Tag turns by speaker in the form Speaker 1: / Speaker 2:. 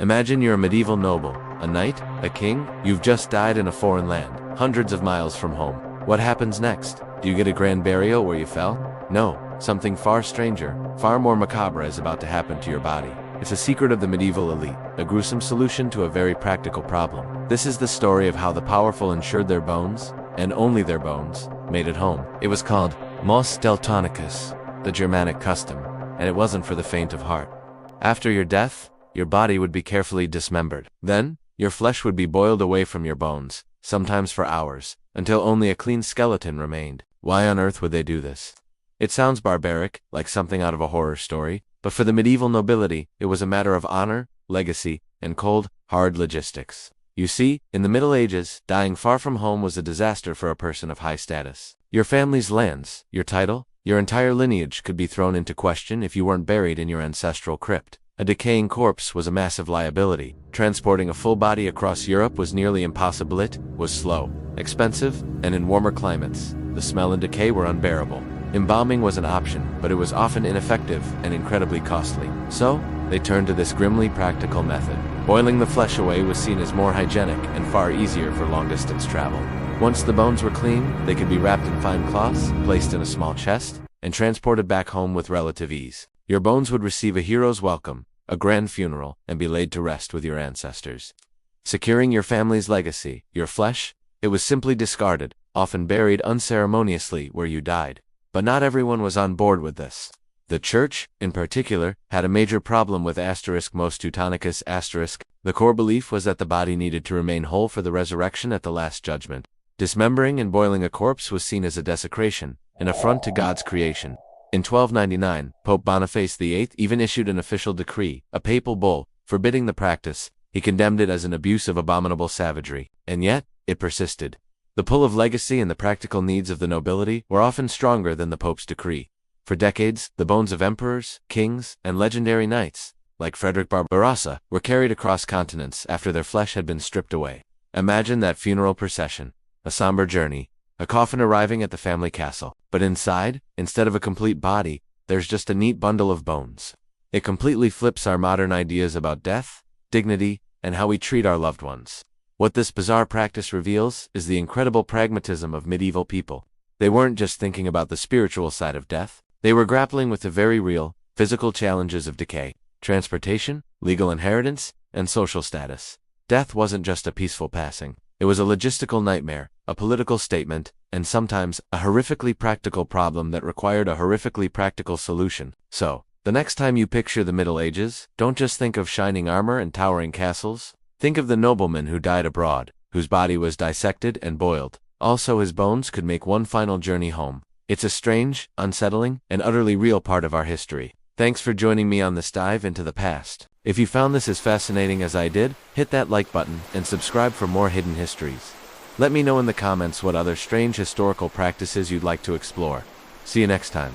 Speaker 1: Imagine you're a medieval noble, a knight, a king. You've just died in a foreign land, hundreds of miles from home. What happens next? Do you get a grand burial where you fell? No, something far stranger, far more macabre is about to happen to your body. It's a secret of the medieval elite, a gruesome solution to a very practical problem. This is the story of how the powerful ensured their bones, and only their bones, made it home. It was called Mos Teutonicus, the Germanic custom, and it wasn't for the faint of heart. After your death, your body would be carefully dismembered. Then, your flesh would be boiled away from your bones, sometimes for hours, until only a clean skeleton remained. Why on earth would they do this? It sounds barbaric, like something out of a horror story, but for the medieval nobility, it was a matter of honor, legacy, and cold, hard logistics. You see, in the Middle Ages, dying far from home was a disaster for a person of high status. Your family's lands, your title, your entire lineage could be thrown into question if you weren't buried in your ancestral crypt. A decaying corpse was a massive liability. Transporting a full body across Europe was nearly impossible. It was slow, expensive, and in warmer climates, the smell and decay were unbearable. Embalming was an option, but it was often ineffective and incredibly costly. So, they turned to this grimly practical method. Boiling the flesh away was seen as more hygienic and far easier for long-distance travel. Once the bones were clean, they could be wrapped in fine cloths, placed in a small chest, and transported back home with relative ease. Your bones would receive a hero's welcome, a grand funeral, and be laid to rest with your ancestors. Securing your family's legacy, your flesh, it was simply discarded, often buried unceremoniously where you died. But not everyone was on board with this. The church, in particular, had a major problem with Mos Teutonicus *. The core belief was that the body needed to remain whole for the resurrection at the Last Judgment. Dismembering and boiling a corpse was seen as a desecration, an affront to God's creation. In 1299, Pope Boniface VIII even issued an official decree, a papal bull, forbidding the practice. He condemned it as an abuse of abominable savagery, and yet, it persisted. The pull of legacy and the practical needs of the nobility were often stronger than the Pope's decree. For decades, the bones of emperors, kings, and legendary knights, like Frederick Barbarossa, were carried across continents after their flesh had been stripped away. Imagine that funeral procession, a somber journey, a coffin arriving at the family castle. But inside, instead of a complete body, there's just a neat bundle of bones. It completely flips our modern ideas about death, dignity, and how we treat our loved ones. What this bizarre practice reveals is the incredible pragmatism of medieval people. They weren't just thinking about the spiritual side of death, they were grappling with the very real, physical challenges of decay, transportation, legal inheritance, and social status. Death wasn't just a peaceful passing. It was a logistical nightmare, a political statement, and sometimes a horrifically practical problem that required a horrifically practical solution. So, the next time you picture the Middle Ages, don't just think of shining armor and towering castles. Think of the nobleman who died abroad, whose body was dissected and boiled. Also, his bones could make one final journey home. It's a strange, unsettling, and utterly real part of our history. Thanks for joining me on this dive into the past. If you found this as fascinating as I did, hit that like button and subscribe for more hidden histories. Let me know in the comments what other strange historical practices you'd like to explore. See you next time.